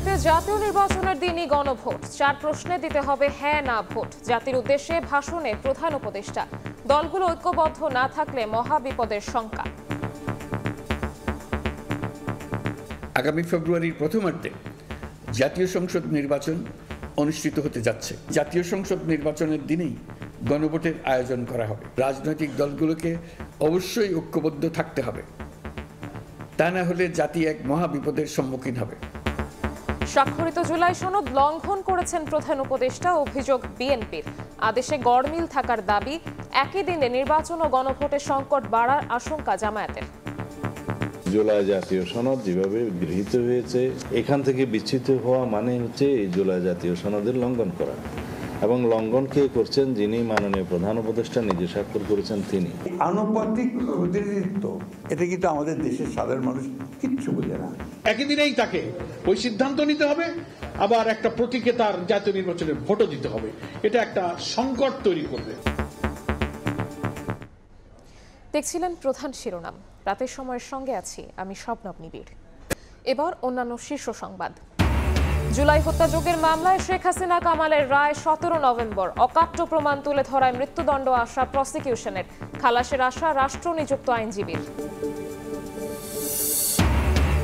ফেব্রুয়ারিতে জাতীয় নির্বাচনের দিনই গণভোট। 4 প্রশ্নে দিতে হবে হ্যাঁ না ভোট। জাতির উদ্দেশ্যে ভাষণে প্রধান উপদেষ্টা। দলগুলো ঐক্যবদ্ধ না থাকলে মহাবিপদের শঙ্কা। আগামী ফেব্রুয়ারির প্রথমার্ধে জাতীয় সংসদ নির্বাচন অনুষ্ঠিত হতে যাচ্ছে। জাতীয় সংসদ নির্বাচনের দিনেই গণভোটের আয়োজন করা হবে। রাজনৈতিক দলগুলোকে অবশ্যই ঐক্যবদ্ধ থাকতে হবে, তা না হলে জাতি এক মহাবিপদের সম্মুখীন হবে। স্বাক্ষরিত জুলাই সনদ লঙ্ঘন করেছেন প্রধান উপদেষ্টা, অভিযোগ বিএনপির। আদেশে গড়মিল থাকার দাবি। একই দিনে নির্বাচন ও গণভোটের সংকট বাড়ার আশঙ্কা জামায়াতের। জুলাই জাতীয় সনদ যেভাবে গৃহীত হয়েছে, এখান থেকে বিচ্ছিন্ন হওয়া মানে হচ্ছে এই জুলাই জাতীয় সনদের লঙ্ঘন করা, এবং লঙ্ঘন কে করছেন? যিনি মাননীয় প্রধান উপদেষ্টা নিজে স্বাক্ষর করেছেন তিনি। আনুপাতিক প্রতিনিধিত্ব, এটা কিন্তু আমাদের দেশের সাধারণ মানুষ কিচ্ছু বোঝে না। একই দিনেই তাকে ওই সিদ্ধান্ত নিতে হবে, আবার একটা প্রতীকে তার জাতীয় নির্বাচনের ভোটও দিতে হবে। এটা একটা সংকট তৈরি করবে। দেখছিলেন প্রধান শিরোনাম। রাতের সময়ের সঙ্গে আছি আমি স্বপ্নব নিবিড়। এবার অন্যান্য শীর্ষ সংবাদ। জুলাই হত্যাযজ্ঞের মামলায় শেখ হাসিনা কামালের রায় 17 নভেম্বর। অকাট্য প্রমাণ তুলে ধরায় মৃত্যুদণ্ড আশা প্রসিকিউশনের। খালাসের আশা রাষ্ট্র নিযুক্ত আইনজীবীর।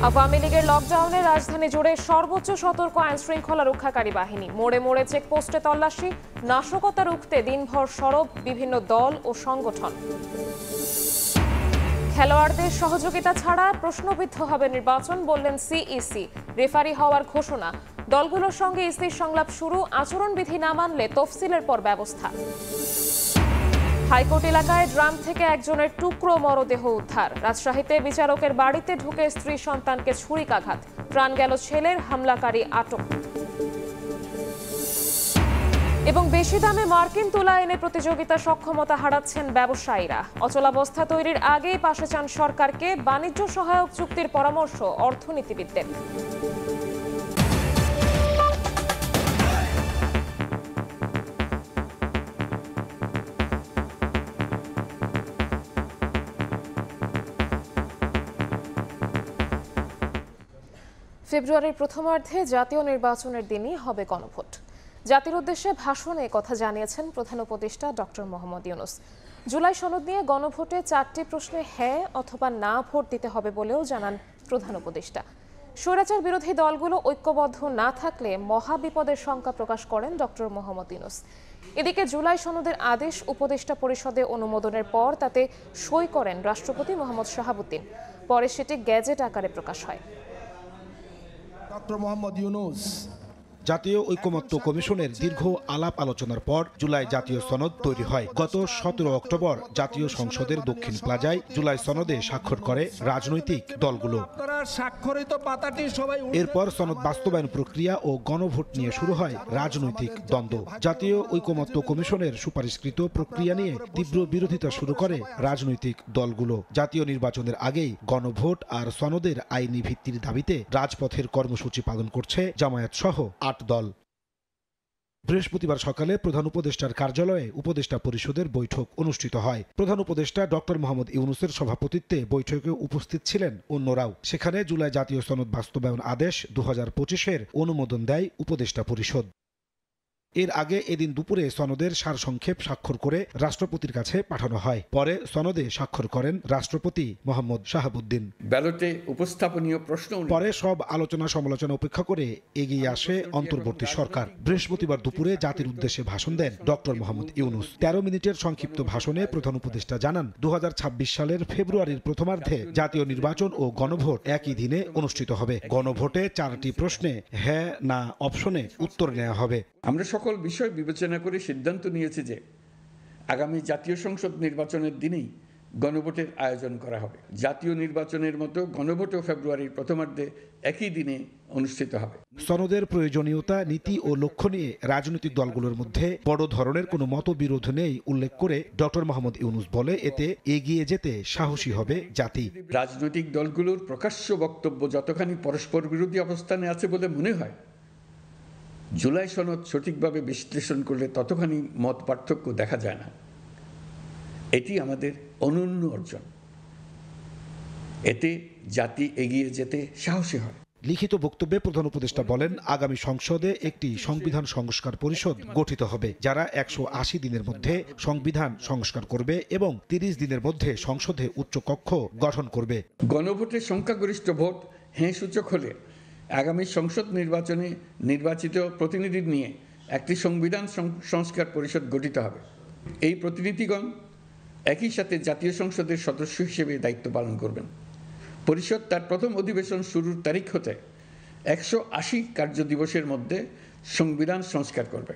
আওয়ামী লীগের লকডাউনে রাজধানী জুড়ে সর্বোচ্চ সতর্ক আইন শৃঙ্খলা রক্ষাকারী বাহিনী। মোড়ে মোড়ে চেকপোস্টে তল্লাশি। নাশকতা রুখতে দিনভর সরব বিভিন্ন দল ও সংগঠন। খেলোয়াড়দের সহযোগিতা ছাড়া প্রশ্নবিদ্ধ হবে নির্বাচন, বললেন সিইসি। রেফারি হওয়ার ঘোষণা। দলগুলোর সঙ্গে ইসির সংলাপ শুরু। আচরণবিধি না মানলে তফসিলের পর ব্যবস্থা। হাইকোর্ট এলাকায় ড্রাম থেকে একজনের টুকরো মরদেহ উদ্ধার। রাজশাহীতে বিচারকের বাড়িতে ঢুকে স্ত্রী সন্তানকে ছুরিকাঘাত। প্রাণ গেল ছেলের, হামলাকারী আটক। এবং বেশি দামে মার্কিন তুলা এনে প্রতিযোগিতা সক্ষমতা হারাচ্ছেন ব্যবসায়ীরা। অচলাবস্থা তৈরির আগেই পাশে চান সরকারকে। বাণিজ্য সহায়ক চুক্তির পরামর্শ অর্থনীতিবিদদের। ফেব্রুয়ারির প্রথমার্ধে জাতীয় নির্বাচনের দিনই হবে গণভোট। জাতির উদ্দেশ্যে ভাষণে কথা জানিয়েছেন প্রধান উপদেষ্টা ডক্টর মোহাম্মদ ইউনূস। জুলাই সনদ নিয়ে গণভোটে 4টি প্রশ্নে হ্যাঁ অথবা না ভোট দিতে হবে বলেও জানান প্রধান উপদেষ্টা। স্বৈরাচার বিরোধী দলগুলো ঐক্যবদ্ধ না থাকলে মহাবিপদের শঙ্কা প্রকাশ করেন ডক্টর মোহাম্মদ ইউনূস। এদিকে জুলাই সনদের আদেশ উপদেষ্টা পরিষদে অনুমোদনের পর তাতে সই করেন রাষ্ট্রপতি মোহাম্মদ শাহাবুদ্দিন। পরে সেটি গেজেট আকারে প্রকাশ হয়। ডক্টর মোহাম্মদ ইউনূস। জাতীয় ঐকমত্য কমিশনের দীর্ঘ আলাপ আলোচনার পর জুলাই জাতীয় সনদ তৈরি হয়। গত 17 অক্টোবর জাতীয় সংসদের দক্ষিণ প্লাজায় জুলাই সনদে স্বাক্ষর করে রাজনৈতিক দলগুলো। এরপর সনদ বাস্তবায়ন প্রক্রিয়া ও গণভোট নিয়ে শুরু হয় রাজনৈতিক দ্বন্দ্ব। জাতীয় ঐকমত্য কমিশনের সুপারিশকৃত প্রক্রিয়া নিয়ে তীব্র বিরোধিতা শুরু করে রাজনৈতিক দলগুলো। জাতীয় নির্বাচনের আগেই গণভোট আর সনদের আইনি ভিত্তির দাবিতে রাজপথের কর্মসূচি পালন করছে জামায়াত সহ 8 দল। বৃহস্পতিবার সকালে প্রধান উপদেষ্টার কার্যালয়ে উপদেষ্টা পরিষদের বৈঠক অনুষ্ঠিত হয়। প্রধান উপদেষ্টা ডক্টর মোহাম্মদ ইউনূসের সভাপতিত্বে বৈঠকে উপস্থিত ছিলেন অন্যরাও। সেখানে জুলাই জাতীয় সনদ বাস্তবায়ন আদেশ 2025-এর অনুমোদন দেয় উপদেষ্টা পরিষদ। এর আগে এদিন দুপুরে সনদের সারসংক্ষেপ স্বাক্ষর করে রাষ্ট্রপতির কাছে পাঠানো হয়। পরে সনদে স্বাক্ষর করেন রাষ্ট্রপতি মোহাম্মদ শাহাবুদ্দিন। ব্যালটে উপস্থাপনীয় প্রশ্ন পরে সব আলোচনা সমালোচনা উপেক্ষা করে এগিয়ে আসে অন্তর্বর্তী সরকার। বৃহস্পতিবার দুপুরে জাতির উদ্দেশ্যে ভাষণ দেন ডক্টর মোহাম্মদ ইউনূস। 13 মিনিটের সংক্ষিপ্ত ভাষণে প্রধান উপদেষ্টা জানান 2026 সালের ফেব্রুয়ারির প্রথমার্ধে জাতীয় নির্বাচন ও গণভোট একই দিনে অনুষ্ঠিত হবে। গণভোটে 4টি প্রশ্নে হ্যাঁ না অপশনে উত্তর নেওয়া হবে। আমরা সকল বিষয় বিবেচনা করে সিদ্ধান্ত নিয়েছি যে আগামী জাতীয় সংসদ নির্বাচনের দিনেই গণভোটের আয়োজন করা হবে। জাতীয় নির্বাচনের মতো গণভোটও ফেব্রুয়ারির প্রথমার্ধে একই দিনে অনুষ্ঠিত হবে। সনদের প্রয়োজনীয়তা, নীতি ও লক্ষ্য নিয়ে রাজনৈতিক দলগুলোর মধ্যে বড় ধরনের কোনো মতবিরোধ নেই উল্লেখ করে ডক্টর মোহাম্মদ ইউনূস বলে, এতে এগিয়ে যেতে সাহসী হবে জাতি। রাজনৈতিক দলগুলোর প্রকাশ্য বক্তব্য যতখানি পরস্পর বিরোধী অবস্থানে আছে বলে মনে হয়, জুলাই সনদ সঠিকভাবে বিশ্লেষণ করলে ততখানি মত পার্থক্য দেখা যায় না। এটি আমাদের অনন্য অর্জন। এতে জাতি এগিয়ে যেতে সাহসী হয়। লিখিত বক্তব্যে প্রধান উপদেষ্টা বলেন, আগামী সংসদে একটি সংবিধান সংস্কার পরিষদ গঠিত হবে, যারা 180 দিনের মধ্যে সংবিধান সংস্কার করবে এবং 30 দিনের মধ্যে সংসদে উচ্চকক্ষ গঠন করবে। গণভোটের সংখ্যাগরিষ্ঠ ভোট হ্যাঁ সূচক হলে আগামী সংসদ নির্বাচনে নির্বাচিত প্রতিনিধি নিয়ে একটি সংবিধান সংস্কার পরিষদ গঠিত হবে। এই প্রতিনিধিগণ একই সাথে জাতীয় সংসদের সদস্য হিসেবে দায়িত্ব পালন করবেন। পরিষদ তার প্রথম অধিবেশন শুরুর তারিখ হতে 180 কার্যদিবসের মধ্যে সংবিধান সংস্কার করবে।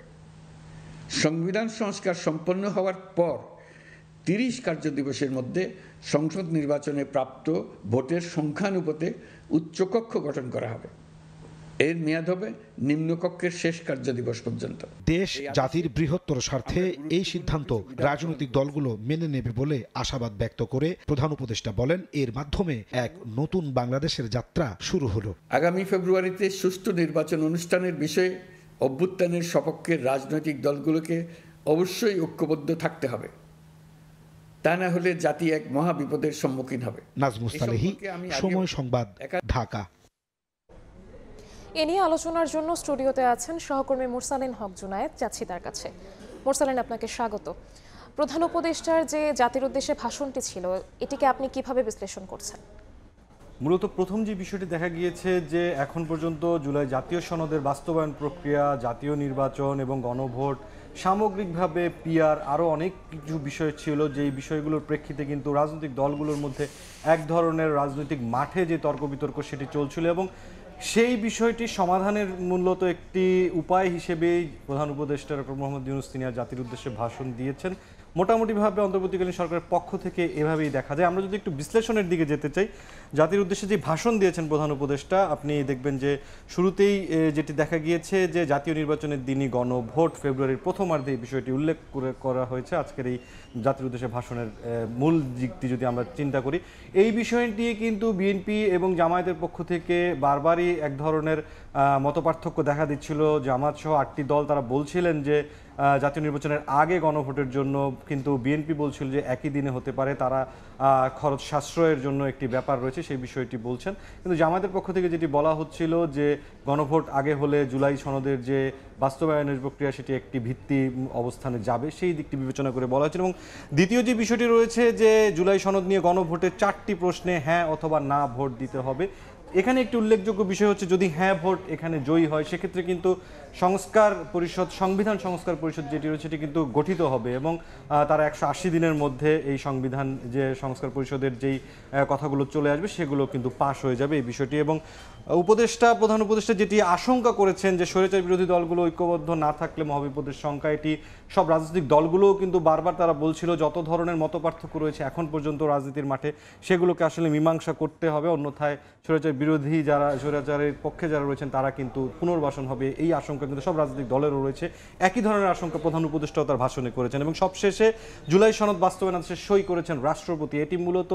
সংবিধান সংস্কার সম্পন্ন হওয়ার পর 30 কার্যদিবসের মধ্যে সংসদ নির্বাচনে প্রাপ্ত ভোটের সংখ্যানুপাতে উচ্চকক্ষ গঠন করা হবে। এর মেয়াদ হবে নিম্নকক্ষের শেষ কার্যদিবস পর্যন্ত। দেশ জাতির বৃহত্তর স্বার্থে এই সিদ্ধান্ত রাজনৈতিক দলগুলো মেনে নেবে বলে আশাবাদ ব্যক্ত করে প্রধান উপদেষ্টা বলেন, এর মাধ্যমে এক নতুন বাংলাদেশের যাত্রা শুরু হলো। আগামী ফেব্রুয়ারিতে সুষ্ঠু নির্বাচন অনুষ্ঠানের বিষয়ে অভ্যুত্থানের সপক্ষের রাজনৈতিক দলগুলোকে অবশ্যই ঐক্যবদ্ধ থাকতে হবে, তা না হলে জাতি এক মহা বিপদের সম্মুখীন হবে। নাজমুস সালেহী, সময় সংবাদ, ঢাকা। এ নিয়ে আলোচনার জন্য স্টুডিওতে আছেন সহকর্মী মুরসালিন হক জুনায়েদ। যাচ্ছি তার কাছে। মুরসালিন, আপনাকে স্বাগত। প্রধান উপদেষ্টার যে জাতির উদ্দেশ্যে ভাষণটি ছিল, এটিকে আপনি কিভাবে বিশ্লেষণ করছেন? মূলত প্রথম যে বিষয়টি দেখা গিয়েছে যে এখন পর্যন্ত জুলাই জাতীয় সনদের বাস্তবায়ন প্রক্রিয়া, জাতীয় নির্বাচন এবং গণভোট, সামগ্রিকভাবে পিআর, আরও অনেক কিছু বিষয় ছিল, যেই বিষয়গুলোর প্রেক্ষিতে কিন্তু রাজনৈতিক দলগুলোর মধ্যে এক ধরনের রাজনৈতিক মাঠে যে তর্ক বিতর্ক সেটি চলছিল এবং সেই বিষয়টি সমাধানের মূলত একটি উপায় হিসেবেই প্রধান উপদেষ্টা ডক্টর মোহাম্মদ ইউনূস তিনি জাতির উদ্দেশ্যে ভাষণ দিয়েছেন। মোটামুটিভাবে অন্তর্বর্তীকালীন সরকারের পক্ষ থেকে এভাবেই দেখা যায়। আমরা যদি একটু বিশ্লেষণের দিকে যেতে চাই, জাতির উদ্দেশ্যে যে ভাষণ দিয়েছেন প্রধান উপদেষ্টা, আপনি দেখবেন যে শুরুতেই যেটি দেখা গিয়েছে যে জাতীয় নির্বাচনের দিনই গণভোট, ফেব্রুয়ারির প্রথমার্ধে এই বিষয়টি উল্লেখ করা হয়েছে আজকের এই জাতির উদ্দেশ্যে ভাষণের মূল দিকটি যদি আমরা চিন্তা করি। এই বিষয়টি কিন্তু বিএনপি এবং জামায়াতের পক্ষ থেকে বারবারই এক ধরনের মতপার্থক্য দেখা দিচ্ছিল। জামাত সহ 8টি দল তারা বলছিলেন যে জাতীয় নির্বাচনের আগে গণভোটের জন্য, কিন্তু বিএনপি বলছিল যে একই দিনে হতে পারে, তারা খরচ সাশ্রয়ের জন্য একটি ব্যাপার রয়েছে সেই বিষয়টি বলছেন। কিন্তু জামায়াতের পক্ষ থেকে যেটি বলা হচ্ছিল যে গণভোট আগে হলে জুলাই সনদের যে বাস্তবায়নের প্রক্রিয়া সেটি একটি ভিত্তি অবস্থানে যাবে, সেই দিকটি বিবেচনা করে বলা হয়েছিল। এবং দ্বিতীয় যে বিষয়টি রয়েছে যে জুলাই সনদ নিয়ে গণভোটের 4টি প্রশ্নে হ্যাঁ অথবা না ভোট দিতে হবে। এখানে একটি উল্লেখযোগ্য বিষয় হচ্ছে, যদি হ্যাঁ ভোট এখানে জয়ী হয় সেক্ষেত্রে কিন্তু সংবিধান সংস্কার পরিষদ যেটি রয়েছে সেটি কিন্তু গঠিত হবে এবং তারা 180 দিনের মধ্যে এই সংবিধান যে সংস্কার পরিষদের যেই কথাগুলো চলে আসবে সেগুলো কিন্তু পাশ হয়ে যাবে এই বিষয়টি। এবং প্রধান উপদেষ্টা যেটি আশঙ্কা করেছেন যে স্বৈরাচার বিরোধী দলগুলো ঐক্যবদ্ধ না থাকলে মহাবিপদের সংখ্যা, এটি সব রাজনৈতিক দলগুলোও কিন্তু বারবার তারা বলছিল যত ধরনের মতপার্থক্য রয়েছে এখন পর্যন্ত রাজনীতির মাঠে সেগুলোকে আসলে মীমাংসা করতে হবে, অন্যথায় স্বৈরাচার বিরোধী যারা, স্বৈরাচারের পক্ষে যারা রয়েছেন তারা কিন্তু পুনর্বাসন হবে, এই আশঙ্কা কিন্তু সব রাজনৈতিক দলেরও রয়েছে। একই ধরনের আশঙ্কা প্রধান উপদেষ্টাও তার ভাষণে করেছেন। এবং সবশেষে জুলাই সনদ বাস্তবায়ন সই করেছেন রাষ্ট্রপতি। এটি মূলত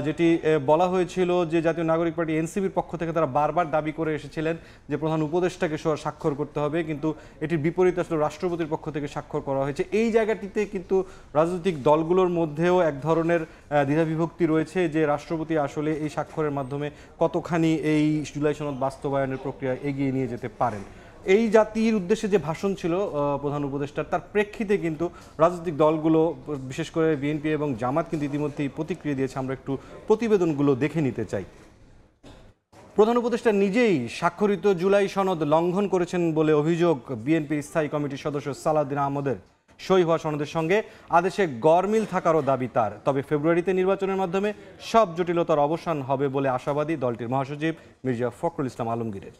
যেটি বলা হয়েছিল যে জাতীয় নাগরিক পার্টি এনসিপির পক্ষ থেকে তারা বারবার দাবি করে এসেছিলেন যে প্রধান উপদেষ্টাকে স্বাক্ষর করতে হবে, কিন্তু এটির বিপরীতে আসলে রাষ্ট্রপতির পক্ষ থেকে স্বাক্ষর করা হয়েছে। এই জায়গাটিতে কিন্তু রাজনৈতিক দলগুলোর মধ্যেও এক ধরনের দ্বিধাবিভক্তি রয়েছে যে রাষ্ট্রপতি আসলে এই স্বাক্ষরের মাধ্যমে কতখানি এই জুলাই সনদ বাস্তবায়নের প্রক্রিয়া এগিয়ে নিয়ে যেতে পারেন। এই জাতির উদ্দেশ্যে যে ভাষণ ছিল প্রধান উপদেষ্টার, তার প্রেক্ষিতে কিন্তু রাজনৈতিক দলগুলো বিশেষ করে বিএনপি এবং জামাত কিন্তু ইতিমধ্যেই প্রতিক্রিয়া দিয়েছে। আমরা একটু প্রতিবেদনগুলো দেখে নিতে চাই। প্রধান উপদেষ্টা নিজেই স্বাক্ষরিত জুলাই সনদ লঙ্ঘন করেছেন বলে অভিযোগ বিএনপির স্থায়ী কমিটির সদস্য সালাউদ্দিন আহমদের। সই হওয়া সনদের সঙ্গে আদেশে গরমিল থাকারও দাবি তার। তবে ফেব্রুয়ারিতে নির্বাচনের মাধ্যমে সব জটিলতার অবসান হবে বলে আশাবাদী দলটির মহাসচিব মির্জা ফখরুল ইসলাম আলমগীরের।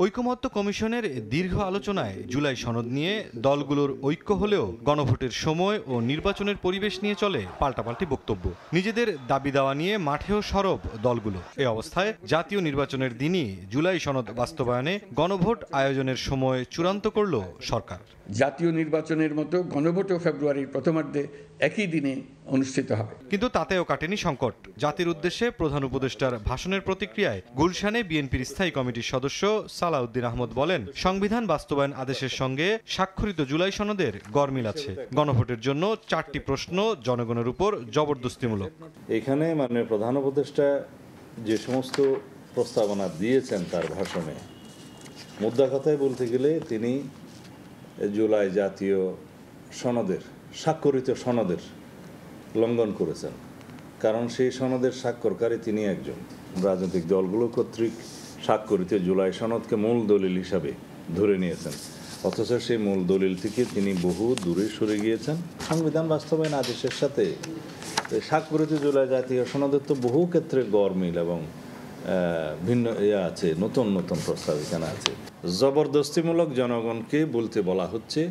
ঐকমত্য কমিশনের দীর্ঘ আলোচনায় জুলাই সনদ নিয়ে দলগুলোর ঐক্য হলেও গণভোটের সময় ও নির্বাচনের পরিবেশ নিয়ে চলে পাল্টাপাল্টি বক্তব্য। নিজেদের দাবি দাওয়া নিয়ে মাঠেও সরব দলগুলো। এই অবস্থায় জাতীয় নির্বাচনের দিনই জুলাই সনদ বাস্তবায়নে গণভোট আয়োজনের সময় চূড়ান্ত করল সরকার। জাতীয় নির্বাচনের মতো গণভোটও ফেব্রুয়ারির প্রথমার্ধে একই দিনে অনুষ্ঠিত হবে। কিন্তু তাতেও কাটেনি সংকট। জাতির উদ্দেশ্যে প্রধান উপদেষ্টার ভাষণের প্রতিক্রিয়ায় গুলশানে বিএনপির স্থায়ী কমিটির সদস্য সালাউদ্দিন আহমদ বলেন, সংবিধান বাস্তবায়ন আদেশের সঙ্গে স্বাক্ষরিত জুলাই সনদের গরমিল আছে। গণভোটের জন্য 4টি প্রশ্ন জনগণের উপর জবরদস্তিমূলক। এখানে মাননীয় প্রধান উপদেষ্টা যে সমস্ত প্রস্তাবনা দিয়েছেন তার ভাষণে, মুদ্রা কথায় বলতে গেলে তিনি জুলাই জাতীয় সনদের স্বাক্ষরিত সনদের লঙ্ঘন করেছেন। কারণ সেই সনদের স্বাক্ষরকারী তিনি একজন। রাজনৈতিক দলগুলো কর্তৃক স্বাক্ষরিত জুলাই সনদকে মূল দলিল হিসাবে ধরে নিয়েছেন, অথচ সেই মূল দলিল থেকে তিনি বহু দূরে সরে গিয়েছেন। সংবিধান বাস্তবায়ন আদেশের সাথে স্বাক্ষরিত জুলাই জাতীয় সনদের তো বহু ক্ষেত্রে গড়মিল এবং ভিন্ন আছে, নতুন নতুন প্রস্তাব এখানে আছে। জবরদস্তিমূলক জনগণকে বলতে বলা হচ্ছে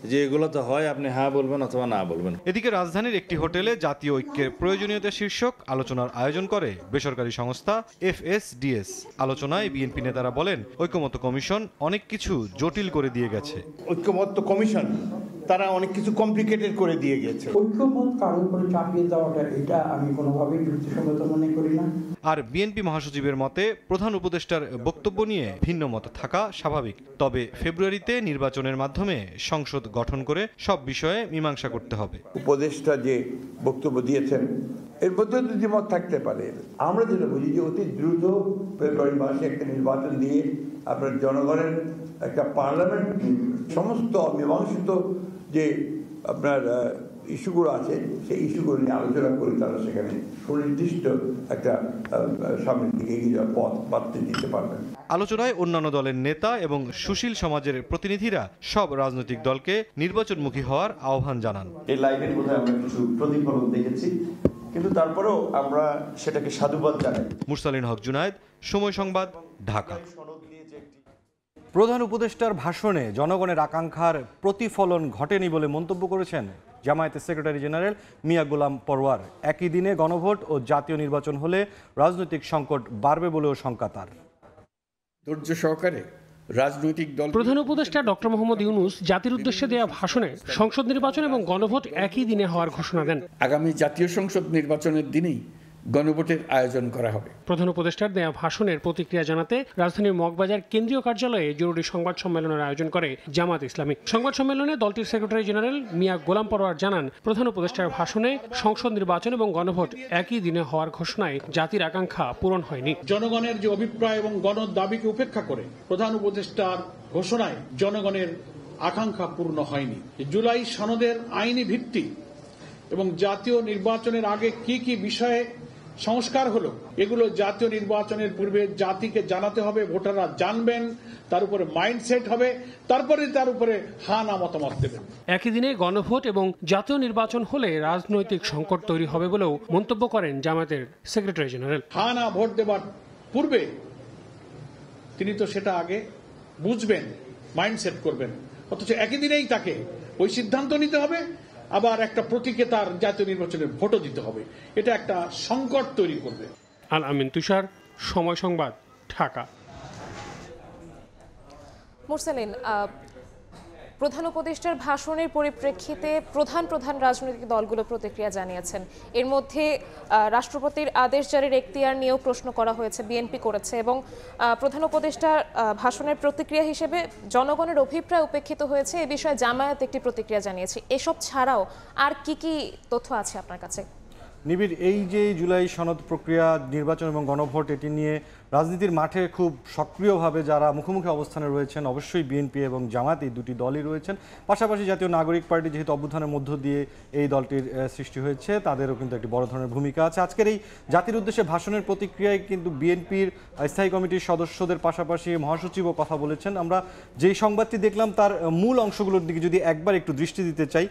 যে এগুলো তো হয় আপনি হ্যাঁ বলবেন অথবা না বলবেন। এদিকে রাজধানীর একটি হোটেলে জাতীয় ঐক্যের প্রয়োজনীয়তা শীর্ষক আলোচনার আয়োজন করে বেসরকারি সংস্থা FSDS। আলোচনায় বিএনপি নেতারা বলেন, ঐকমত্য কমিশন অনেক কিছু জটিল করে দিয়ে গেছে। ঐক্যমত্য কমিশন তারা অনেক কিছু কমপ্লিকেটেড করে দিয়ে গেছে। ঐক্যমত কারোর উপরে চাপিয়ে দেওয়াটা এটা আমি কোনোভাবেই যুক্তিসঙ্গত মনে করি না। আর বিএনপি মহাসচিবের মতে প্রধান উপদেষ্টার বক্তব্য নিয়ে ভিন্ন মত থাকা স্বাভাবিক, তবে ফেব্রুয়ারিতে নির্বাচনের মাধ্যমে সংসদ গঠন করে সব বিষয়ে মীমাংসা করতে হবে। উপদেষ্টা যে বক্তব্য দিয়েছেন এর মধ্যে দ্বিমত থাকতে পারে। আমরা যেটা বুঝি যে অতি দ্রুত ফেব্রুয়ারি মাসে একটা নির্বাচন দিয়ে আপনার জনগণের একটা পার্লামেন্ট সমস্ত মীমাংসিত যে আপনার ইস্যুগুলো আছে সেই ইস্যুগুলো নিয়ে আলোচনা করে তারা সেখানে সুনির্দিষ্ট একটা সামনের দিকে এগিয়ে যাওয়ার পথ বাড়তে দিতে পারবেন। আলোচনায় অন্যান্য দলের নেতা এবং সুশীল সমাজের প্রতিনিধিরা সব রাজনৈতিক দলকে নির্বাচনমুখী হওয়ার আহ্বান জানান। এই লাইনের মধ্যে আমরা কিছু প্রতিফলন দেখেছি, কিন্তু তারপরেও আমরা সেটাকে সাধুবাদ জানাই। মুরসালিন হক জুনায়েদ, সময় সংবাদ, ঢাকা। প্রধান উপদেষ্টার ভাষণে জনগণের আকাঙ্ক্ষার প্রতিফলন ঘটেনি বলে মন্তব্য করেছেন জামায়াতের সেক্রেটারি জেনারেল মিয়া গোলাম পরওয়ার। একই দিনে গণভোট ও জাতীয় নির্বাচন হলে রাজনৈতিক সংকট বাড়বে বলেও শঙ্কা তার। ধৈর্য সহকারে রাজনৈতিক দল প্রধান উপদেষ্টা ডক্টর মোহাম্মদ ইউনূস জাতির উদ্দেশ্যে দেয়া ভাষণে সংসদ নির্বাচন এবং গণভোট একই দিনে হওয়ার ঘোষণা দেন। আগামী জাতীয় সংসদ নির্বাচনের দিনেই গণভোটের আয়োজন করা হবে। প্রধান উপদেষ্টার দেয়া ভাষণের প্রতিক্রিয়া জানাতে রাজধানীর মগবাজার কেন্দ্রীয় কার্যালয়ে জরুরি সংবাদ সম্মেলনের আয়োজন করে জামাত ইসলামী। সংবাদ সম্মেলনে দলটির সেক্রেটারি জেনারেল মিয়া গোলাম পরওয়ার জানান, প্রধান উপদেষ্টার ভাষণে সংসদ নির্বাচন এবং গণভোট একই দিনে হওয়ার ঘোষণায় জাতির আকাঙ্ক্ষা পূরণ হয়নি। জনগণের যে অভিপ্রায় এবং গণ দাবিকে উপেক্ষা করে প্রধান উপদেষ্টার ঘোষণায় জনগণের আকাঙ্ক্ষা পূর্ণ হয়নি। জুলাই সনদের আইনি ভিত্তি এবং জাতীয় নির্বাচনের আগে কি কি বিষয়ে সংস্কার হলো, এগুলো জাতীয় নির্বাচনের পূর্বে জাতিকে জানাতে হবে, ভোটাররা জানবেন, তার উপরে মাইন্ডসেট হবে, তারপরে তার উপরে হা না মতামত দেবেন। একই দিনে গণভোট এবং জাতীয় নির্বাচন হলে রাজনৈতিক সংকট তৈরি হবে বলেও মন্তব্য করেন জামায়াতের সেক্রেটারি জেনারেল। হা না ভোট দেবার পূর্বে তিনি তো সেটা আগে বুঝবেন, মাইন্ডসেট করবেন, অথচ একই দিনেই তাকে ওই সিদ্ধান্ত নিতে হবে, আবার একটা প্রতীকে তার জাতীয় নির্বাচনের ভোটও দিতে হবে। এটা একটা সংকট তৈরি করবে। আল আমিন তুষার, সময় সংবাদ, ঢাকা। মুরসালিন, প্রধান উপদেষ্টার ভাষণের পরিপ্রেক্ষিতে প্রধান রাজনৈতিক দলগুলো প্রতিক্রিয়া জানিয়েছেন। এর মধ্যে রাষ্ট্রপতির আদেশ জারির এখতিয়ার নিয়েও প্রশ্ন করা হয়েছে, বিএনপি করেছে, এবং প্রধান উপদেষ্টার ভাষণের প্রতিক্রিয়া হিসেবে জনগণের অভিপ্রায় উপেক্ষিত হয়েছে এ বিষয়ে জামায়াত একটি প্রতিক্রিয়া জানিয়েছে। এসব ছাড়াও আর কি কি তথ্য আছে আপনার কাছে? নিবিড়, এই যে জুলাই সনদ প্রক্রিয়া, নির্বাচন এবং গণভোট, এটি নিয়ে রাজনীতির মাঠে খুব সক্রিয়ভাবে যারা মুখোমুখি অবস্থানে রয়েছেন অবশ্যই বিএনপি এবং জামায়াত, এই দুটি দলই রয়েছেন। পাশাপাশি জাতীয় নাগরিক পার্টি, যেহেতু অভ্যুত্থানের মধ্য দিয়ে এই দলটির সৃষ্টি হয়েছে, তাদেরও কিন্তু একটি বড় ধরনের ভূমিকা আছে। আজকের এই জাতির উদ্দেশ্যে ভাষণের প্রতিক্রিয়ায় কিন্তু বিএনপির স্থায়ী কমিটির সদস্যদের পাশাপাশি মহাসচিবও কথা বলেছেন। আমরা যেই সংবাদটি দেখলাম তার মূল অংশগুলোর দিকে যদি একবার একটু দৃষ্টি দিতে চাই।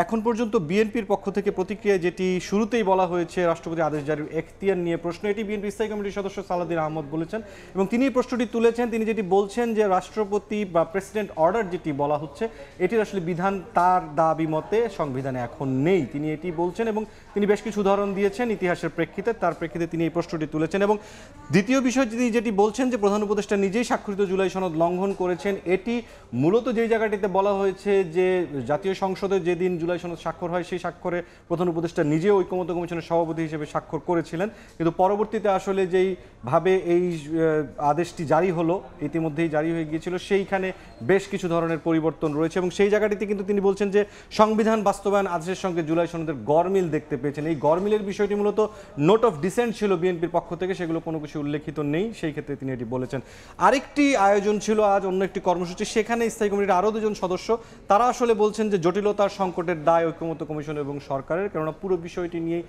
এখন পর্যন্ত বিএনপির পক্ষ থেকে প্রতিক্রিয়া যেটি শুরুতেই বলা হয়েছে, রাষ্ট্রপতি আদেশ জারির এখতিয়ার নিয়ে প্রশ্ন, এটি বিএনপি স্থায়ী কমিটির সদস্য সালাউদ্দিন আহমদ বলেছেন এবং তিনি এই প্রশ্নটি তুলেছেন। তিনি যেটি বলছেন যে রাষ্ট্রপতি বা প্রেসিডেন্ট অর্ডার যেটি বলা হচ্ছে এটির আসলে বিধান তার দাবি মতে সংবিধানে এখন নেই, তিনি এটি বলছেন এবং তিনি বেশ কিছু উদাহরণ দিয়েছেন ইতিহাসের প্রেক্ষিতে, তার প্রেক্ষিতে তিনি এই প্রশ্নটি তুলেছেন। এবং দ্বিতীয় বিষয় তিনি যেটি বলছেন যে প্রধান উপদেষ্টা নিজেই স্বাক্ষরিত জুলাই সনদ লঙ্ঘন করেছেন, এটি মূলত যেই জায়গাটিতে বলা হয়েছে যে জাতীয় সংসদে যেদিন জুলাই সনদ স্বাক্ষর হয় সেই স্বাক্ষরে প্রধান উপদেষ্টা নিজে ঐকমত্য কমিশনের সভাপতি হিসেবে স্বাক্ষর করেছিলেন, কিন্তু পরবর্তীতে আসলে যেইভাবে এই আদেশটি জারি হলো, ইতিমধ্যেই জারি হয়ে গিয়েছিল, সেইখানে বেশ কিছু ধরনের পরিবর্তন রয়েছে এবং সেই জায়গাটিতে কিন্তু তিনি বলছেন যে সংবিধান বাস্তবায়ন আদেশের সঙ্গে জুলাই সনদের গরমিল দেখতে পেয়েছেন। এই গরমিলের বিষয়টি মূলত নোট অফ ডিসেন্ট ছিল বিএনপির পক্ষ থেকে, সেগুলো কোনো কিছু উল্লেখিত নেই, সেই ক্ষেত্রে তিনি এটি বলেছেন। আরেকটি আয়োজন ছিল আজ অন্য একটি কর্মসূচি, সেখানে স্থায়ী কমিটির আরও দুজন সদস্য তারা আসলে বলছেন যে জটিলতার সংকটের দায় ঐকমত্য কমিশন এবং সরকারের, কেননা পুরো বিষয়টি নিয়ে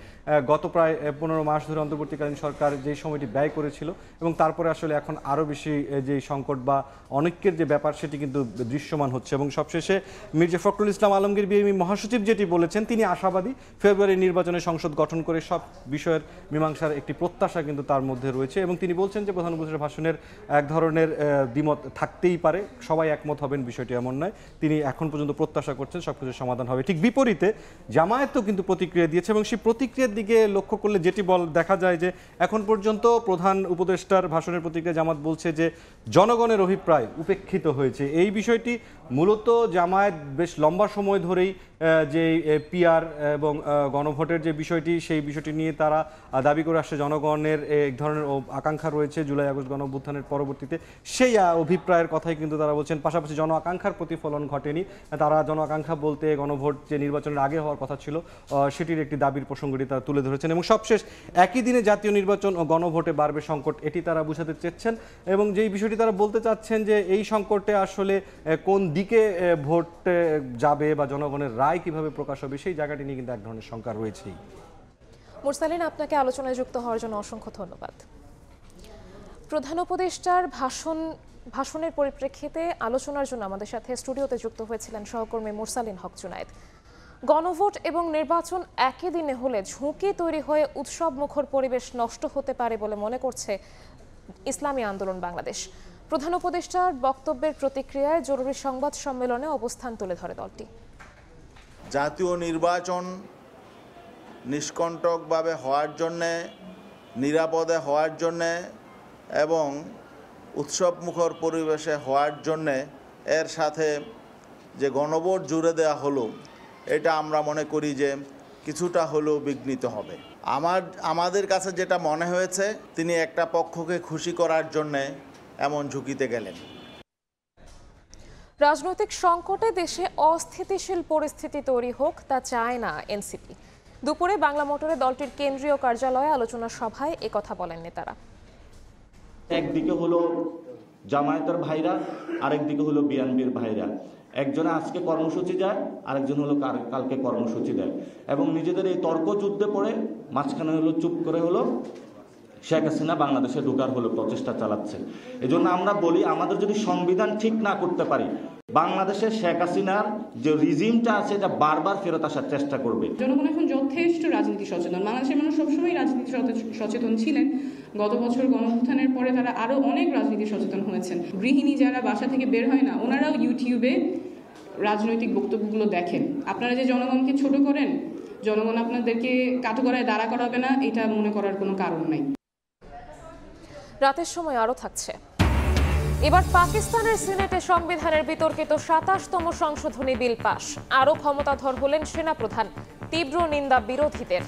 গত প্রায় 15 মাস ধরে অন্তর্বর্তীকালীন সরকার যে সময়টি ব্যয় করেছিল এবং তারপরে আসলে এখন আরও বেশি যে সংকট বা অনৈক্যের যে ব্যাপার সেটি কিন্তু দৃশ্যমান হচ্ছে। এবং সবশেষে মির্জা ফখরুল ইসলাম আলমগীর বিএনপি মহাসচিব যেটি বলেছেন, তিনি আশাবাদী ফেব্রুয়ারি নির্বাচনে সংসদ গঠন করে সব বিষয়ের মীমাংসার একটি প্রত্যাশা কিন্তু তার মধ্যে রয়েছে এবং তিনি বলছেন যে প্রধান উপদেষ্টার ভাষণের এক ধরনের দ্বিমত থাকতেই পারে, সবাই একমত হবেন বিষয়টি এমন নয়, তিনি এখন পর্যন্ত প্রত্যাশা করছেন সবকিছুর সমাধান হবে। ঠিক বিপরীতে জামায়াতও কিন্তু প্রতিক্রিয়া দিয়েছে এবং সেই প্রতিক্রিয়ার দিকে লক্ষ্য করলে যেটি দেখা যায় যে এখন পর্যন্ত প্রধান উপদেষ্টার ভাষণের প্রতিক্রিয়া জামাত বলছে যে জনগণের অভিপ্রায় উপেক্ষিত হয়েছে। এই বিষয়টি মূলত জামায়াত বেশ লম্বা সময় ধরেই যে পিআর এবং গণভোটের যে বিষয়টি, সেই বিষয়টি নিয়ে তারা দাবি করে আসছে জনগণের এক ধরনের আকাঙ্ক্ষা রয়েছে জুলাই আগস্ট গণঅভ্যুত্থানের পরবর্তীতে, সেই অভিপ্রায়ের কথাই কিন্তু তারা বলছেন। পাশাপাশি জন আকাঙ্ক্ষার প্রতিফলন ঘটেনি, তারা জন আকাঙ্ক্ষা বলতে গণভোট যে নির্বাচনের আগে হওয়ার কথা ছিল সেটির একটি দাবির প্রসঙ্গটি তারা তুলে ধরেছেন এবং সবশেষ একই দিনে জাতীয় নির্বাচন ও গণভোটে বাড়বে সংকট, এটি তারা বুঝাতে চেয়েছেন এবং যেই বিষয়টি তারা বলতে চাচ্ছেন যে এই সংকটে আসলে কোন দিকে ভোট যাবে বা জনগণের রায় কিভাবে প্রকাশ হবে সেই জায়গাটি নিয়ে কিন্তু এক ধরনের শঙ্কা রয়েছেই। মুরসালিন, আপনাকে আলোচনায় যুক্ত হওয়ার জন্য অসংখ্য ধন্যবাদ। প্রধান উপদেষ্টার ভাষণের পরিপ্রেক্ষিতে আলোচনার জন্য আমাদের সাথে স্টুডিওতে যুক্ত হয়েছিলেন সহকর্মী মুরসালিন হক জুনায়েদ। গণভোট এবং নির্বাচন একই দিনে হলে ঝুঁকি তৈরি হয়ে উৎসব মুখর পরিবেশ নষ্ট হতে পারে বলে মনে করছে ইসলামী আন্দোলন বাংলাদেশ। প্রধান উপদেষ্টার বক্তব্যের প্রতিক্রিয়ায় জরুরি সংবাদ সম্মেলনে অবস্থান তুলে ধরে দলটি। জাতীয় নির্বাচন নিষ্কণ্টকভাবে হওয়ার জন্যে, নিরাপদে হওয়ার জন্যে এবং উৎসবমুখর পরিবেশে হওয়ার জন্যে এর সাথে যে গণভোট জুড়ে দেওয়া হলো, এটা আমরা মনে করি যে কিছুটা হলেও বিঘ্নিত হবে। আমাদের কাছে যেটা মনে হয়েছে, তিনি একটা পক্ষকে খুশি করার জন্যে এমন ঝুঁকিতে গেলেন। রাজনৈতিক সংকটে দেশে অস্থিতিশীল পরিস্থিতি তৈরি হোক তা চায় না এনসিপি। দুপুরে বাংলা মোটরে দলটির কেন্দ্রীয় কার্যালয়ে আলোচনা সভায় একথা বলেন নেতারা। একদিকে হলো জামায়াতের ভাইরা, আরেকদিকে হলো বিএনপির ভাইরা। একজনে আজকে কর্মসূচি যায়, আরেকজন হলো কালকে কর্মসূচি দেয় এবং নিজেদের এই তর্ক যুদ্ধে পড়ে মাঝখানে হলো চুপ করে হলো শেখ হাসিনা বাংলাদেশে ঢোকার হলো প্রচেষ্টা চালাচ্ছে। এজন্য আমরা বলি, আমাদের যদি সংবিধান ঠিক না করতে পারি, বাংলাদেশের শেখ হাসিনার যে রিজিমটা আছে এটা বারবার ফেরত আসার চেষ্টা করবে। জনগণ এখন যথেষ্ট রাজনীতি সচেতন, বাংলাদেশের মানুষ সবসময় রাজনীতি সচেতন ছিলেন। গত বছর গণঅভ্যুত্থানের পরে তারা আরো অনেক রাজনীতি সচেতন হয়েছেন। গৃহিণী যারা বাসা থেকে বের হয় না, ওনারাও ইউটিউবে রাজনৈতিক বক্তব্যগুলো দেখেন। আপনারা যে জনগণকে ছোট করেন, জনগণ আপনাদেরকে কাঠগড়ায় দাঁড়া করাবে না, এটা মনে করার কোনো কারণ নাই। রাতের সময় আরো থাকছে। এবার পাকিস্তানের সিনেটে সংবিধানের বিতর্কিত ২৭তম সংশোধনী বিল পাশ। আরো ক্ষমতাধর হলেন সেনাপ্রধান, তীব্র নিন্দা বিরোধীদের।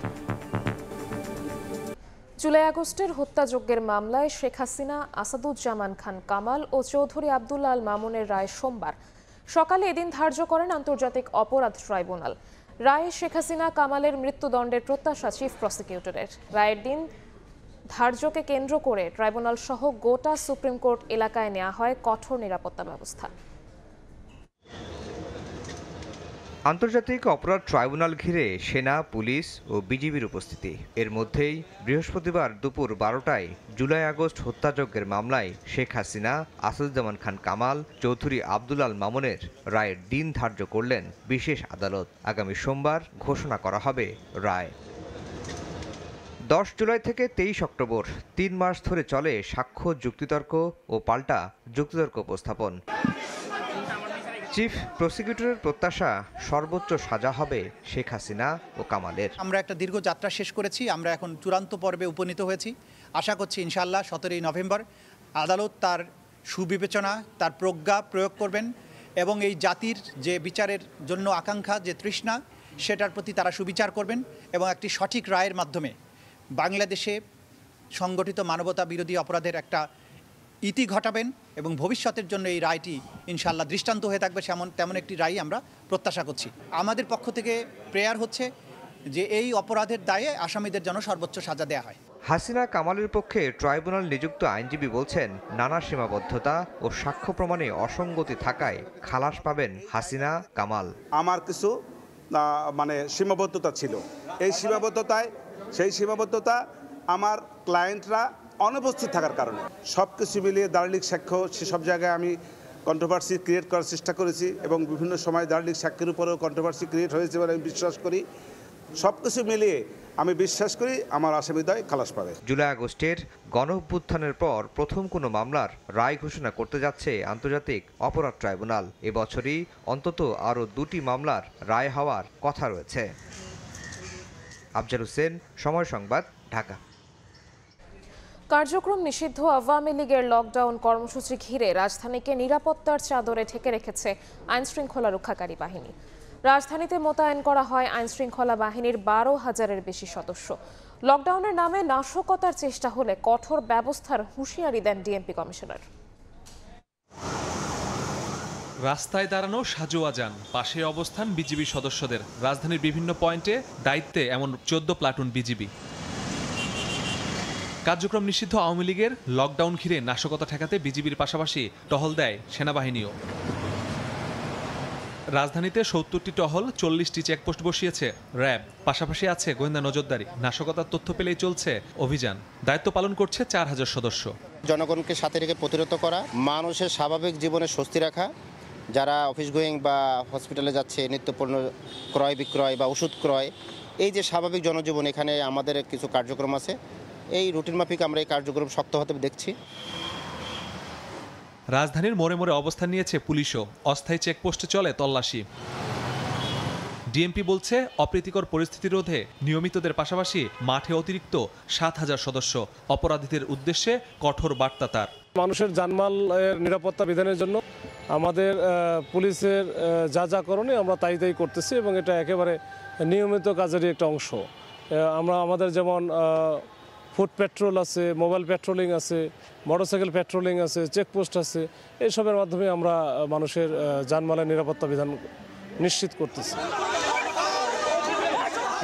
জুলাই আগস্টের হত্যাযজ্ঞের মামলায় শেখ হাসিনা, আসাদুজ্জামান খান কামাল ও চৌধুরী আব্দুল্লাহ আল মামুনের রায় সোমবার সকালে এদিন ধার্য করেন আন্তর্জাতিক অপরাধ ট্রাইব্যুনাল। রায়ে শেখ হাসিনা, কামালের মৃত্যুদণ্ডের প্রত্যাশা চিফ প্রসিকিউটরের। রায়ের দিন ধার্যকে কেন্দ্র করে ট্রাইব্যুনাল সহ গোটা সুপ্রিম কোর্ট এলাকায় নেওয়া হয় কঠোর নিরাপত্তা ব্যবস্থা। আন্তর্জাতিক অপরাধ ট্রাইব্যুনাল ঘিরে সেনা, পুলিশ ও বিজিবির উপস্থিতি। এর মধ্যেই বৃহস্পতিবার দুপুর 12টায় জুলাই আগস্ট হত্যাযজ্ঞের মামলায় শেখ হাসিনা, আসাদুজ্জামান খান কামাল, চৌধুরী আব্দুল আল মামুনের রায়ের দিন ধার্য করলেন বিশেষ আদালত। আগামী সোমবার ঘোষণা করা হবে রায়। 10 জুলাই থেকে 23 অক্টোবর 3 মাস ধরে চলে সাক্ষ্য, যুক্তিতর্ক ও পাল্টা যুক্তিতর্ক উপস্থাপন। চিফ প্রসিকিউটরের প্রত্যাশা, সর্বোচ্চ সাজা হবে শেখ হাসিনা ও কামালের। আমরা একটা দীর্ঘ যাত্রা শেষ করেছি, আমরা এখন চূড়ান্ত পর্বে উপনীত হয়েছি। আশা করছি ইনশাআল্লাহ 17 নভেম্বর আদালত তার সুবিবেচনা, তার প্রজ্ঞা প্রয়োগ করবেন এবং এই জাতির যে বিচারের জন্য আকাঙ্ক্ষা, যে তৃষ্ণা, সেটার প্রতি তারা সুবিচার করবেন এবং একটি সঠিক রায়ের মাধ্যমে বাংলাদেশে সংগঠিত মানবতা বিরোধী অপরাধের একটা ইতি ঘটাবেন এবং ভবিষ্যতের জন্য এই রায়টি ইনশাআল্লাহ দৃষ্টান্ত হয়ে থাকবে তেমন একটি রায় আমরা প্রত্যাশা করছি। আমাদের পক্ষ থেকে প্রেয়ার হচ্ছে যে এই অপরাধের দায়ে আসামিদের জন্য সর্বোচ্চ সাজা দেওয়া হয়। হাসিনা কামালের পক্ষে ট্রাইব্যুনাল নিযুক্ত আইনজীবী বলছেন, নানা সীমাবদ্ধতা ও সাক্ষ্য প্রমাণে অসঙ্গতি থাকায় খালাস পাবেন হাসিনা কামাল। আমার কিছু সীমাবদ্ধতা ছিল, সেই সীমাবদ্ধতা আমার ক্লায়েন্টরা অনুপস্থিত থাকার কারণে সব কিছু মিলিয়ে দালিলিক সাক্ষ্য সেসব জায়গায় আমি কন্ট্রোভার্সি ক্রিয়েট করার চেষ্টা করেছি এবং বিভিন্ন সময় দালিলিক সাক্ষ্যের উপরেও কন্ট্রোভার্সি ক্রিয়েট হয়েছে বলে আমি বিশ্বাস করি। সব কিছু মিলিয়ে আমি বিশ্বাস করি আমার আসামিদ্বয় খালাস পাবে। জুলাই আগস্টের গণঅভ্যুত্থানের পর প্রথম কোনো মামলার রায় ঘোষণা করতে যাচ্ছে আন্তর্জাতিক অপরাধ ট্রাইব্যুনাল। এবছরই অন্তত আরও 2টি মামলার রায় হওয়ার কথা রয়েছে। আফজাল হোসেন, সময় সংবাদ, ঢাকা। কার্যক্রম নিষিদ্ধ আওয়ামী লীগের লকডাউন কর্মসূচি ঘিরে রাজধানীকে নিরাপত্তার চাদরে ঢেকে রেখেছে আইনশৃঙ্খলা রক্ষাকারী বাহিনী। রাজধানীতে মোতায়েন করা হয় আইনশৃঙ্খলা বাহিনীর 12,000-এর বেশি সদস্য। লকডাউনের নামে নাশকতার চেষ্টা হলে কঠোর ব্যবস্থার হুঁশিয়ারি দেন ডিএমপি কমিশনার। রাস্তায় দাঁড়ানো সাজোয়া যান, পাশে অবস্থান বিজিবি সদস্যদের। রাজধানীর বিভিন্ন পয়েন্টে দায়িত্বে এমন 14 প্লাটুন বিজিবি। কার্যক্রম নিষিদ্ধ আওয়ামী লীগের লকডাউন ঘিরে নাশকতা ঠেকাতে বিজিবির পাশাপাশি টহল দেয় সেনাবাহিনীও। রাজধানীতে 70টি টহল, 40টি চেকপোস্ট বসিয়েছে র্যাব। পাশাপাশি আছে গোয়েন্দা নজরদারি। নাশকতার তথ্য পেলেই চলছে অভিযান। দায়িত্ব পালন করছে 4000 সদস্য। জনগণকে সাথে রেখে প্রতিরোধ করা, মানুষের স্বাভাবিক জীবনে স্বস্তি রাখা, যারা অফিস গোয়িং বা হসপিটালে যাচ্ছে, নিত্যপণ্য ক্রয় বিক্রয় বা ওষুধ ক্রয়, এই যে স্বাভাবিক জনজীবন, এখানে আমাদের কিছু কার্যক্রম আছে। এই রুটিন মাফিক আমরা এই কার্যক্রম শক্তভাবে দেখছি। রাজধানীর মোড়ে মোড়ে অবস্থান নিয়েছে পুলিশও। অস্থায়ী চেকপোস্টে চলে তল্লাশি। ডিএমপি বলছে, অপ্রীতিকর পরিস্থিতি রোধে নিয়মিতদের পাশাপাশি মাঠে অতিরিক্ত 7000 সদস্য। অপরাধীদের উদ্দেশ্যে কঠোর বার্তা তার। মানুষের জানমালের নিরাপত্তা বিধানের জন্য আমাদের পুলিশের যা করণীয় আমরা তাই করতেছি এবং এটা একেবারে নিয়মিত কাজেরই একটা অংশ। আমরা আমাদের যেমন ফুট পেট্রোল আছে, মোবাইল পেট্রোলিং আছে, মোটরসাইকেল পেট্রোলিং আছে, চেকপোস্ট আছে, এইসবের মাধ্যমে আমরা মানুষের জানমালের নিরাপত্তা বিধান নিশ্চিত করতেছি।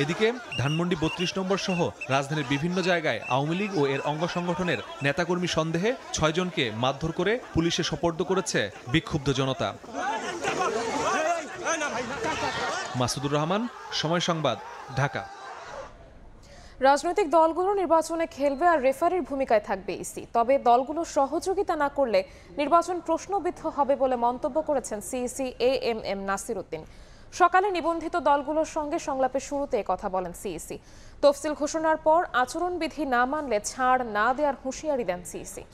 এদিকে ধানমন্ডি 32 নম্বর সহ রাজধানীর বিভিন্ন জায়গায় আওয়ামী লীগ ও এর অঙ্গ সংগঠনের নেতাকর্মী সন্দেহে 6 জনকে মারধর করে পুলিশে সোপর্দ করেছে বিক্ষুব্ধ জনতা। মাসুদুর রহমান, সময় সংবাদ, ঢাকা। রাজনৈতিক দলগুলো নির্বাচনে খেলবে আর রেফারির ভূমিকায় থাকবে ইসি। তবে দলগুলো সহযোগিতা না করলে নির্বাচন প্রশ্নবিদ্ধ হবে বলে মন্তব্য করেছেন সিইসি এএমএম নাসির উদ্দিন। সকালে নিবন্ধিত দলগুলোর সঙ্গে সংলাপের শুরুতে কথা বলেন সিইসি। তফসিল ঘোষণার পর আচরণবিধি না মানলে ছাড় না দেওয়ার হুঁশিয়ারি দেন সিইসি।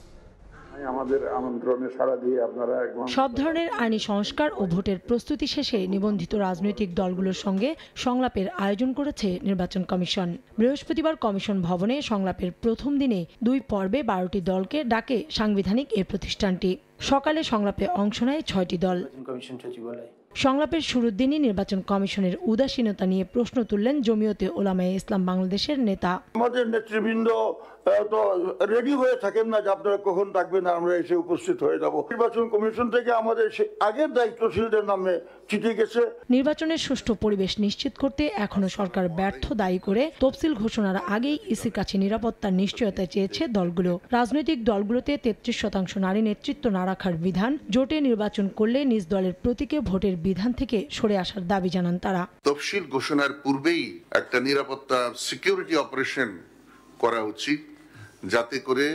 আমাদের আমন্ত্রণে সাড়া দিয়ে আপনারা সব ধরনের আইনি সংস্কার ও ভোটের প্রস্তুতি শেষে নিবন্ধিত রাজনৈতিক দলগুলোর সঙ্গে সংলাপের আয়োজন করেছে নির্বাচন কমিশন। বৃহস্পতিবার কমিশন ভবনে সংলাপের প্রথম দিনে 2 পর্বে 12টি দলকে ডাকে সাংবিধানিক এ প্রতিষ্ঠানটি। সকালে সংলাপে অংশ নেয় 6টি দল। সংলাপের শুরুর দিনই নির্বাচন কমিশনের উদাসীনতা নিয়ে প্রশ্ন তুললেন জমিয়তে ওলামায়ে ইসলাম বাংলাদেশের নেতা। আমাদের নেতৃবৃন্দ তো রেডি হয়ে থাকেন না যে আপনারা কখন ডাকবেন, আমরা এসে উপস্থিত হয়ে যাব। নির্বাচন কমিশন থেকে আমাদের আগের দায়িত্বশীলদের নামে চিঠি গেছে। নির্বাচনের সুষ্ঠু পরিবেশ নিশ্চিত করতে এখনো সরকার ব্যর্থ দায়ী করে তফসিল ঘোষণার আগেই ইসির কাছে নিরাপত্তার নিশ্চয়তা চেয়েছে দলগুলো। রাজনৈতিক দলগুলোতে 33% নারী নেতৃত্ব না রাখার বিধান, জোটে নির্বাচন করলে নিজ দলের প্রতীকে ভোটের বিধান থেকে সরে আসার দাবি জানান তারা। তফসিল ঘোষণার পূর্বেই একটা নিরাপত্তা সিকিউরিটি অপারেশন করা উচিত, যাতে করে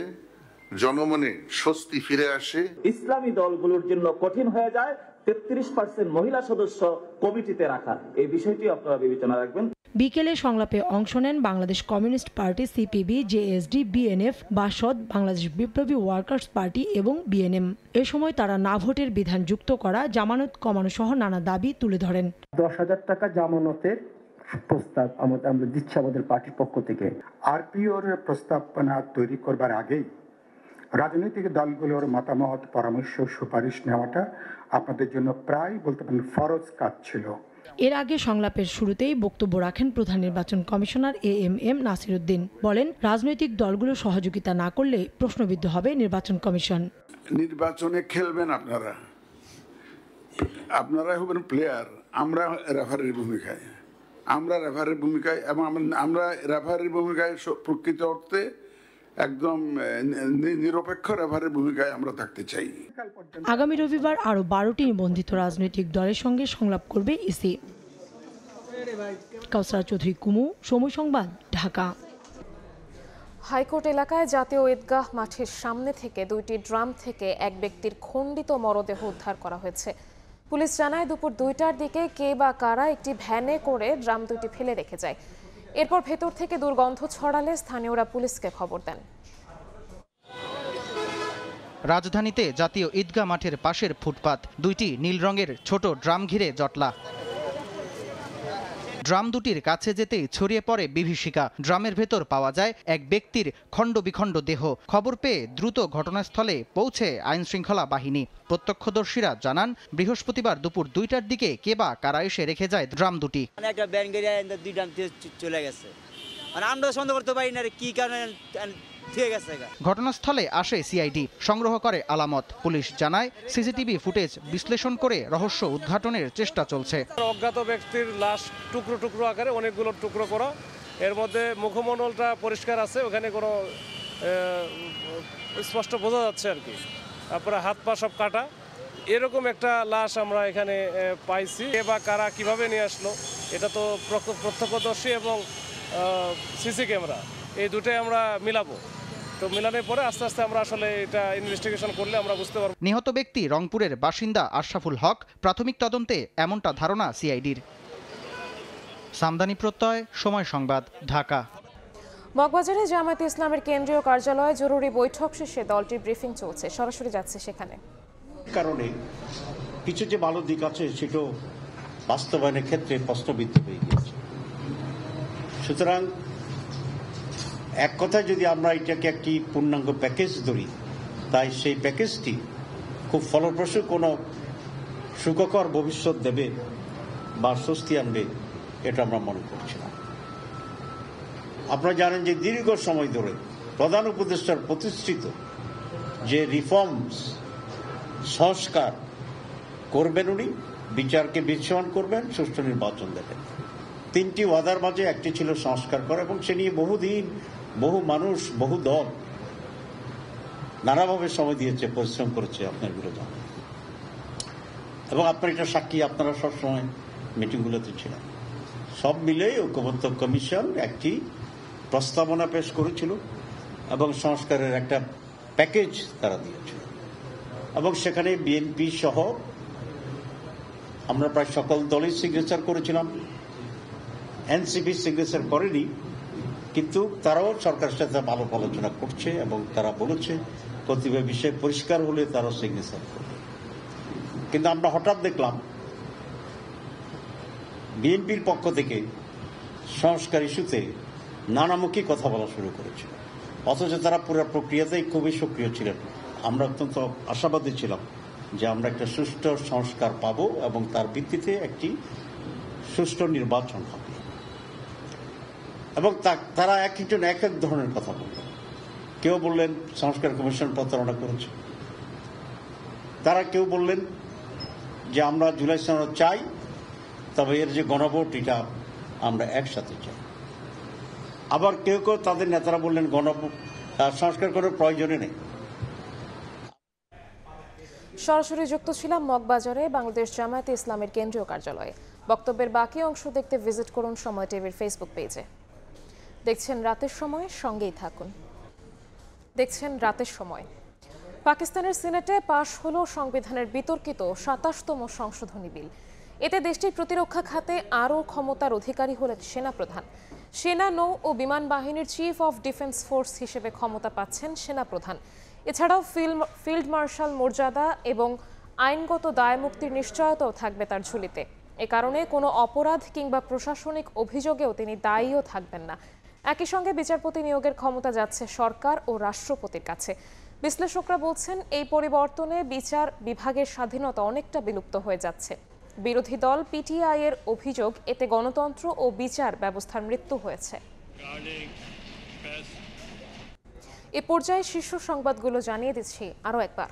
জনমনে স্বস্তি ফিরে আসে। ইসলামী দলগুলোর জন্য কঠিন হয়ে যায় 33% মহিলা সদস্য কমিটিতে রাখা। এই বিষয়টি আপনারা বিবেচনা রাখবেন। বিকেলে সংলাপে অংশ নেন Bangladesh communist party, CPB, JSD, BNF, Basad, Bangladesh বিপ্লবী ওয়ার্কার্স পার্টি এবং বিএনএম। এ সময় তারা না ভোটের বিধান যুক্ত করা, জামানত কমানো সহ নানা দাবি তুলে ধরেন। 10,000 টাকা জামানতের প্রস্তাব আমরা দিচ্ছি আমাদের পার্টির পক্ষ থেকে। আরপিওর প্রস্তাবনা তৈরি করবার আগেই রাজনৈতিক দলগুলোর মতামত, পরামর্শ, সুপারিশ নেওয়াটা আপনাদের জন্য প্রায় বলতে পারেন ফরজ কাজ ছিল। এর আগে সংলাপের শুরুতেই বক্তব্য রাখেন প্রধান নির্বাচন কমিশনার এএমএম নাসির উদ্দিন। বলেন, রাজনৈতিক দলগুলো সহযোগিতা না করলে প্রশ্নবিদ্ধ হবে নির্বাচন কমিশন। নির্বাচনে খেলবেন আপনারা হবেন প্লেয়ার, আমরা রেফারির ভূমিকায় এবং আমরা রেফারির ভূমিকায় প্রকৃত অর্থে একদম নিরপেক্ষ রেফারির ভূমিকায় আমরা থাকতে চাই। আগামী রবিবার আরও 12টি নিবন্ধিত রাজনৈতিক দলের সঙ্গে সংলাপ করবে ইসি। কাউসার চৌধুরী কুমু, সময় সংবাদ, ঢাকা। হাইকোর্ট এলাকায় জাতীয় ঈদগাহ মাঠের সামনে থেকে 2টি ড্রাম থেকে এক ব্যক্তির খণ্ডিত মরদেহ উদ্ধার করা হয়েছে। পুলিশ জানায়, দুপুর 2টার দিকে কে বা কারা একটি ভ্যানে করে ড্রাম দুটি ফেলে রেখে যায়। এরপর ভেতর থেকে দুর্গন্ধ ছড়ালে স্থানীয়রা পুলিশকে খবর দেন। রাজধানীতে জাতীয় ঈদগাহ মাঠের পাশের ফুটপাত, 2টি নীল রঙের ছোট ড্রাম ঘিরে জটলা। ড্রাম দুটির কাছে যেতেই ছড়িয়ে পড়ে বিভীষিকা। ড্রামের ভেতর পাওয়া যায় এক ব্যক্তির খণ্ডবিখণ্ড দেহ। খবর পেয়ে দ্রুত ঘটনাস্থলে পৌঁছে আইনশৃঙ্খলা বাহিনী। প্রত্যক্ষদর্শীরা জানান, বৃহস্পতিবার দুপুর 2টার দিকে কে বা কারা এসে রেখে যায় ড্রাম দুটি। একটা ব্যান গেরিয়া 2 ড্রাম চলে গেছে, আমরা সন্দেহ করতে পারি না কি কারণে ঠিক আছে। ঘটনাস্থলে আসে সিআইডি, সংগ্রহ করে আলামত। পুলিশ জানায়, সিসিটিভি ফুটেজ বিশ্লেষণ করে রহস্য উদ্ঘাটনের চেষ্টা চলছে। অজ্ঞাত ব্যক্তির লাশ টুকরো টুকরো আকারে অনেকগুলো টুকরো করা, এর মধ্যে মুখমণ্ডলটা পরিষ্কার আছে, ওখানে কোনো স্পষ্ট বোঝা যাচ্ছে আর কি। তারপরে হাত পা সব কাটা, এরকম একটা লাশ আমরা এখানে পাইছি। কে বা কারা কিভাবে নিয়ে আসলো, এটা তো প্রত্যক্ষদর্শী এবং সিসি ক্যামেরা এই দুটোই আমরা মিলাবো। তো মিলানোর পরে আস্তে আস্তে আমরা আসলে এটা ইনভেস্টিগেশন করলে আমরা বুঝতে পারব। নিহত ব্যক্তি রংপুরের বাসিন্দা আশরাফুল হক। প্রাথমিক তদন্তে এমনটা ধারণা সিআইডির। সামদানি প্রত্যয়, সময় সংবাদ, ঢাকা। মগবাজারে জামায়াতে ইসলামের কেন্দ্রীয় কার্যালয়ে জরুরি বৈঠক শেষে দলটির ব্রিফিং চলছে। সরাসরি যাচ্ছে সেখানে। কারণে কিছু যে ভালো দিক আছে সেটা বাস্তবায়নের ক্ষেত্রে প্রশ্নবিদ্ধ হয়ে গিয়েছে। সুতরাং এক কথায় যদি আমরা এটাকে একটি পূর্ণাঙ্গ প্যাকেজ ধরি, তাই সেই প্যাকেজটি খুব ফলপ্রসূ কোনো সুখকর ভবিষ্যৎ দেবে বা স্বস্তি আনবে, এটা আমরা মনে করছি না। আপনারা জানেন যে দীর্ঘ সময় ধরে প্রধান উপদেষ্টার প্রতিষ্ঠিত যে রিফর্মস, সংস্কার করবেন উনি, বিচারকে বিচ্ছমান করবেন, সুষ্ঠু নির্বাচন দেবেন, 3টি ওয়াদার মাঝে একটি ছিল সংস্কার করা, এবং সে নিয়ে বহুদিন বহু মানুষ বহু দল নানাভাবে সময় দিয়েছে, পরিশ্রম করেছে আপনার বিরোধী, এবং আপনার এটা সাক্ষী, আপনারা সবসময় মিটিংগুলোতে ছিলেন। সব মিলে ঐক্যবদ্ধ কমিশন একটি প্রস্তাবনা পেশ করেছিল এবং সংস্কারের একটা প্যাকেজ তারা দিয়েছিল, এবং সেখানে বিএনপি সহ আমরা প্রায় সকল দলই সিগনেচার করেছিলাম। এনসিপি সিগনেচার করেনি, কিন্তু তারাও সরকারের সাথে ভালো আলোচনা করছে এবং তারা বলেছে প্রতিভা বিষয় পরিষ্কার হলে তারাও সিগনেচার করবে। কিন্তু আমরা হঠাৎ দেখলাম বিএনপির পক্ষ থেকে সংস্কার ইস্যুতে নানামুখী কথা বলা শুরু করেছিল, অথচ তারা পুরো প্রক্রিয়াতেই খুবই সক্রিয় ছিলেন। আমরা অত্যন্ত আশাবাদী ছিলাম যে আমরা একটা সুষ্ঠু সংস্কার পাব এবং তার ভিত্তিতে একটি সুষ্ঠু নির্বাচন হবে। এবং তারা এক একজন এক এক ধরনের কথা বললেন। কেউ বললেন সংস্কার কমিশন প্রতারণা করেছে, তারা কেউ বললেন যে আমরা জুলাই সনদ চাই, তবে এর যে গণভোট এটা আমরা একসাথে চাই। আবার কেউ কেউ তাদের নেতারা বললেন গণভোট সংস্কার করার প্রয়োজনে নেই। সরাসরি যুক্ত ছিলাম মগবাজারে বাংলাদেশ জামায়াতে ইসলামের কেন্দ্রীয় কার্যালয়ে। বক্তব্যের বাকি অংশ দেখতে ভিজিট করুন সময় টিভির ফেসবুক পেজে। দেখছেন রাতের সময়, সঙ্গেই থাকুন। দেখছেন রাতের সময়। পাকিস্তানের সিনেটে পাশ হলো সংবিধানের বিতর্কিত 27তম সংশোধনী বিল। এতে দেশটির প্রতিরক্ষা খাতে আরও ক্ষমতার অধিকারী হলেন সেনাপ্রধান। সেনা, নৌ ও বিমান বাহিনীর চিফ অফ ডিফেন্স ফোর্স হিসেবে ক্ষমতা পাচ্ছেন সেনাপ্রধান। এছাড়াও ফিল্ড মার্শাল মর্যাদা এবং আইনগত দায়মুক্তির নিশ্চয়তাও থাকবে তার ঝুলিতে। এ কারণে কোনো অপরাধ কিংবা প্রশাসনিক অভিযোগেও তিনি দায়ীও থাকবেন না। একই সঙ্গে বিচারপতি নিয়োগের ক্ষমতা যাচ্ছে সরকার ও রাষ্ট্রপতির কাছে। বিশ্লেষকরা বলছেন এই পরিবর্তনে বিচার বিভাগের স্বাধীনতা অনেকটা বিলুপ্ত হয়ে যাচ্ছে। বিরোধী দল পিটিআই এর অভিযোগ এতে গণতন্ত্র ও বিচার ব্যবস্থার মৃত্যু হয়েছে। এ পর্যায়ে শীর্ষ সংবাদগুলো জানিয়ে দিচ্ছি আরও একবার।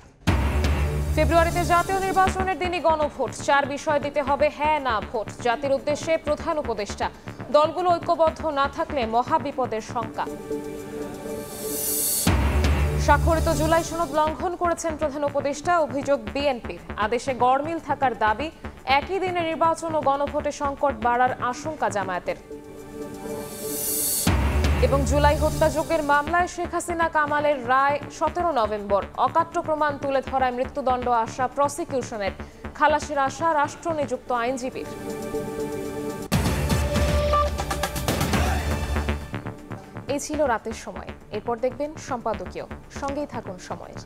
ফেব্রুয়ারিতে জাতীয় নির্বাচনের দিনই গণভোট, 4 বিষয় দিতে হবে হ্যাঁ না ভোট। জাতির উদ্দেশ্যে প্রধান উপদেষ্টা। দলগুলো ঐক্যবদ্ধ না থাকলে মহাবিপদের শঙ্কা। স্বাক্ষরিত জুলাই সনদ লঙ্ঘন করেছেন প্রধান উপদেষ্টা, অভিযোগ বিএনপির। আদেশে গড়মিল থাকার দাবি, একই দিনে নির্বাচন ও গণভোটে সংকট বাড়ার আশঙ্কা জামায়াতের। এবং জুলাই হত্যাযজ্ঞের মামলায় শেখ হাসিনা কামালের রায় 17 নভেম্বর। অকাট্য প্রমাণ তুলে ধরায় মৃত্যুদণ্ড আশা প্রসিকিউশনের, খালাসের আশা রাষ্ট্রনিযুক্ত আইনজীবীর। এই ছিল রাতের সময়। এরপর দেখবেন সম্পাদকীয়। সঙ্গেই থাকুন সময়ের।